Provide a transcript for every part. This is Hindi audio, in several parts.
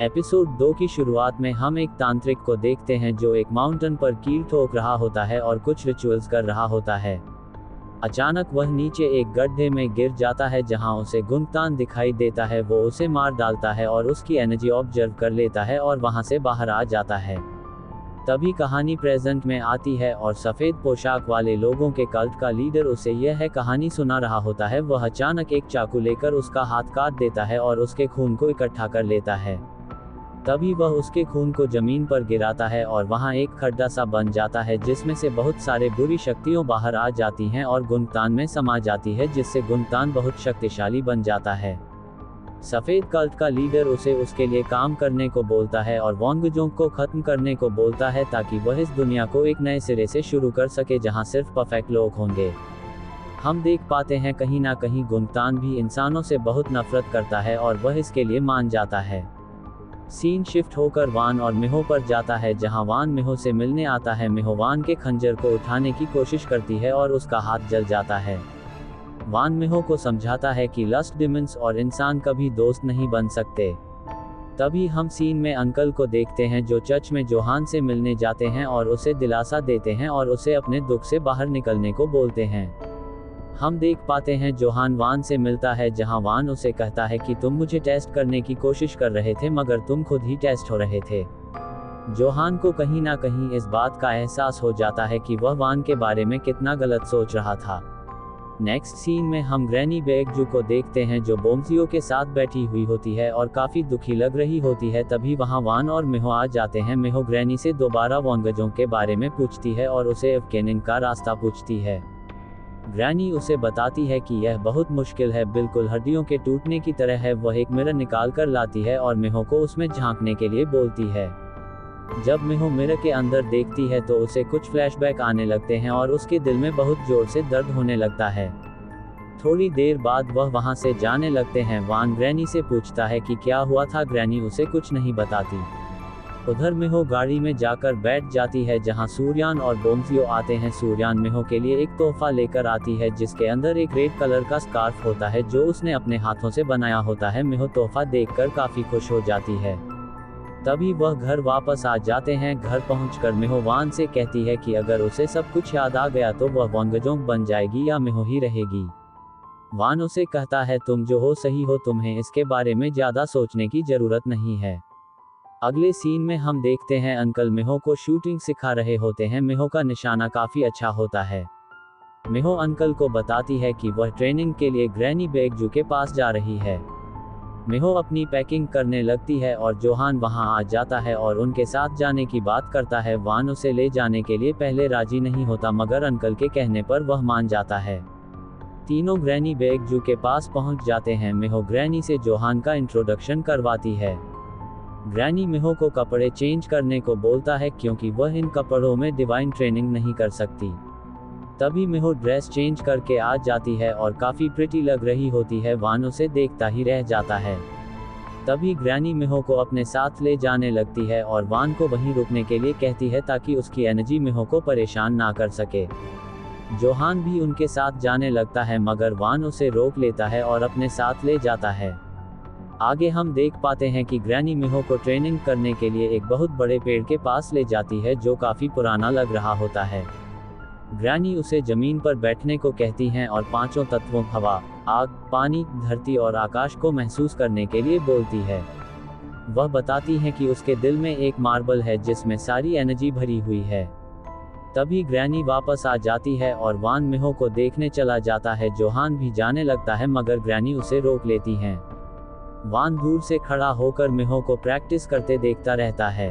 एपिसोड 2 की शुरुआत में हम एक तांत्रिक को देखते हैं जो एक माउंटेन पर कील ठोक रहा होता है और कुछ रिचुअल्स कर रहा होता है। अचानक वह नीचे एक गड्ढे में गिर जाता है जहां उसे गुंगतान दिखाई देता है। वो उसे मार डालता है और उसकी एनर्जी ऑब्जर्व कर लेता है और वहां से बाहर आ जाता है। तभी कहानी प्रेजेंट में आती है और सफेद पोशाक वाले लोगों के कल्ट का लीडर उसे यह कहानी सुना रहा होता है। वह अचानक एक चाकू लेकर उसका हाथ काट देता है और उसके खून को इकट्ठा कर लेता है। तभी वह उसके खून को जमीन पर गिराता है और वहां एक खड्डा सा बन जाता है जिसमें से बहुत सारे बुरी शक्तियां बाहर आ जाती हैं और गुंगतान में समा जाती है, जिससे गुंगतान बहुत शक्तिशाली बन जाता है। सफेद कल्ट का लीडर उसे उसके लिए काम करने को बोलता है और वोंगजोंग को खत्म करने को बोलता है ताकि वह इस दुनिया को एक नए सिरे से शुरू कर सके जहां सिर्फ परफेक्ट लोग होंगे। हम देख पाते हैं कहीं ना कहीं गुंगतान भी इंसानों से बहुत नफरत करता है और वह इसके लिए मान जाता है। सीन शिफ्ट होकर वान और मिहो पर जाता है जहां वान मिहो से मिलने आता है। मिहो वान के खंजर को उठाने की कोशिश करती है और उसका हाथ जल जाता है। वान मिहो को समझाता है कि लस्ट डिमंस और इंसान कभी दोस्त नहीं बन सकते। तभी हम सीन में अंकल को देखते हैं जो चर्च में जोहान से मिलने जाते हैं और उसे दिलासा देते हैं और उसे अपने दुख से बाहर निकलने को बोलते हैं। हम देख पाते हैं जोहान वान से मिलता है जहां वान उसे कहता है कि तुम मुझे टेस्ट करने की कोशिश कर रहे थे मगर तुम खुद ही टेस्ट हो रहे थे। जोहान को कहीं ना कहीं इस बात का एहसास हो जाता है कि वह वान के बारे में कितना गलत सोच रहा था। नेक्स्ट सीन में हम ग्रैनी बेगजू को देखते हैं जो बोमसियो के साथ बैठी हुई होती है और काफी दुखी लग रही होती है। तभी वहां वान और मिहो आ जाते हैं। मिहो ग्रैनी से दोबारा वोंगजोंग के बारे में पूछती है और उसे अवकेनिंग का रास्ता पूछती है। ग्रैनी उसे बताती है कि यह बहुत मुश्किल है, बिल्कुल हड्डियों के टूटने की तरह है। वह एक मिरर निकाल कर लाती है और मिहो को उसमें झांकने के लिए बोलती है। जब मिहो मिरर के अंदर देखती है तो उसे कुछ फ्लैशबैक आने लगते हैं और उसके दिल में बहुत जोर से दर्द होने लगता है। थोड़ी देर बाद वह वहां से जाने लगते हैं। वान ग्रैनी से पूछता है कि क्या हुआ था। ग्रैनी उसे कुछ नहीं बताती। उधर मिहो गाड़ी में जाकर बैठ जाती है जहां सूर्यान और बोमसियो आते हैं। सूर्यान मिहो के लिए एक तोहफा लेकर आती है जिसके अंदर एक रेड कलर का स्कार्फ होता है जो उसने अपने हाथों से बनाया होता है। मिहो तोहफा देखकर काफी खुश हो जाती है। तभी वह घर वापस आ जाते हैं। घर पहुंचकर मिहो वान से कहती है कि अगर उसे सब कुछ याद आ गया तो वह वोंगजोंग बन जाएगी या मिहो ही रहेगी। वान उसे कहता है तुम जो हो सही हो, तुम्हें इसके बारे में ज्यादा सोचने की जरूरत नहीं है। अगले सीन में हम देखते हैं अंकल मिहो को शूटिंग सिखा रहे होते हैं। मिहो का निशाना काफी अच्छा होता है। मिहो अंकल को बताती है कि वह ट्रेनिंग के लिए ग्रैनी बेगजू के पास जा रही है। मिहो अपनी पैकिंग करने लगती है और जोहान वहां आ जाता है और उनके साथ जाने की बात करता है। वान उसे ले जाने के लिए पहले राजी नहीं होता मगर अंकल के कहने पर वह मान जाता है। तीनों ग्रैनी बेगजू के पास पहुंच जाते हैं। मिहो ग्रैनी से जोहान का इंट्रोडक्शन करवाती है। ग्रैनी मिहो को कपड़े चेंज करने को बोलता है क्योंकि वह इन कपड़ों में डिवाइन ट्रेनिंग नहीं कर सकती। तभी मिहो ड्रेस चेंज करके आ जाती है और काफी प्रिटी लग रही होती है। वान उसे देखता ही रह जाता है। तभी ग्रैनी मिहो को अपने साथ ले जाने लगती है और वान को वहीं रुकने के लिए कहती है ताकि उसकी एनर्जी मिहो को परेशान ना कर सके। जोहान भी उनके साथ जाने लगता है मगर वान उसे रोक लेता है और अपने साथ ले जाता है। आगे हम देख पाते हैं कि ग्रैनी मिहो को ट्रेनिंग करने के लिए एक बहुत बड़े पेड़ के पास ले जाती है जो काफी पुराना लग रहा होता है। ग्रैनी उसे जमीन पर बैठने को कहती हैं और पांचों तत्वों हवा, आग, पानी, धरती और आकाश को महसूस करने के लिए बोलती है। वह बताती हैं कि उसके दिल में एक मार्बल है जिसमें सारी एनर्जी भरी हुई है। तभी ग्रैनी वापस आ जाती है और वान मिहो को देखने चला जाता है। जोहान भी जाने लगता है मगर ग्रैनी उसे रोक लेती हैं। वान दूर से खड़ा होकर मिहो को प्रैक्टिस करते देखता रहता है।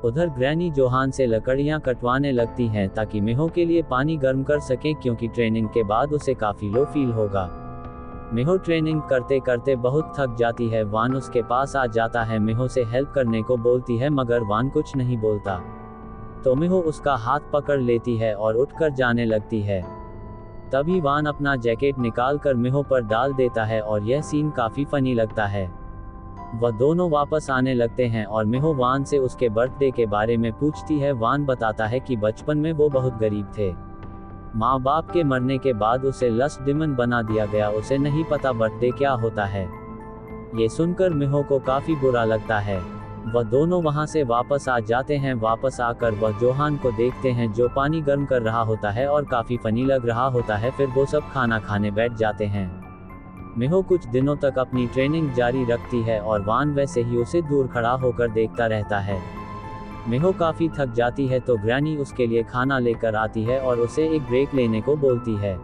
उधर ग्रैनी जोहान से लकड़ियां कटवाने लगती हैं ताकि मिहो के लिए पानी गर्म कर सके क्योंकि ट्रेनिंग के बाद उसे काफी लो फील होगा। मिहो ट्रेनिंग करते करते बहुत थक जाती है। वान उसके पास आ जाता है। मिहो से हेल्प करने को बोलती है मगर वान कुछ नहीं बोलता। तो मिहो उसका हाथ पकड़ लेती है और उठकर जाने लगती है। तभी वान अपना जैकेट निकाल कर मिहो पर डाल देता है और यह सीन काफी फनी लगता है। वह दोनों वापस आने लगते हैं और मिहो वान से उसके बर्थडे के बारे में पूछती है। वान बताता है कि बचपन में वो बहुत गरीब थे। माँ बाप के मरने के बाद उसे लस्ट डिमन बना दिया गया। उसे नहीं पता बर्थडे क्या होता है। ये सुनकर मिहो को काफी बुरा लगता है। वह दोनों वहां से वापस आ जाते हैं। वापस आकर वह जोहान को देखते हैं जो पानी गर्म कर रहा होता है और काफी फनी लग रहा होता है। फिर वो सब खाना खाने बैठ जाते हैं। मिहो कुछ दिनों तक अपनी ट्रेनिंग जारी रखती है और वान वैसे ही उसे दूर खड़ा होकर देखता रहता है। मिहो काफी थक जाती है तो ग्रैनी उसके लिए खाना लेकर आती है और उसे एक ब्रेक लेने को बोलती है।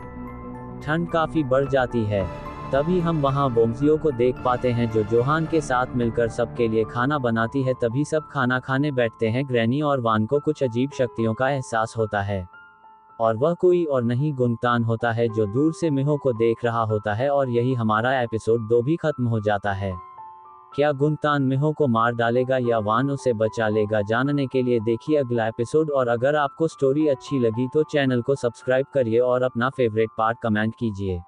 ठंड काफी बढ़ जाती है। तभी हम वहां बोम्जियो को देख पाते हैं जो जोहान के साथ मिलकर सबके लिए खाना बनाती है। तभी सब खाना खाने बैठते हैं। ग्रैनी और वान को कुछ अजीब शक्तियों का एहसास होता है और वह कोई और नहीं गुंगतान होता है जो दूर से मिहो को देख रहा होता है। और यही हमारा एपिसोड 2 भी खत्म हो जाता है। क्या गुंगतान मिहो को मार डालेगा या वान उसे बचा लेगा? जानने के लिए देखिए अगला एपिसोड। और अगर आपको स्टोरी अच्छी लगी तो चैनल को सब्सक्राइब करिए और अपना फेवरेट पार्ट कमेंट कीजिए।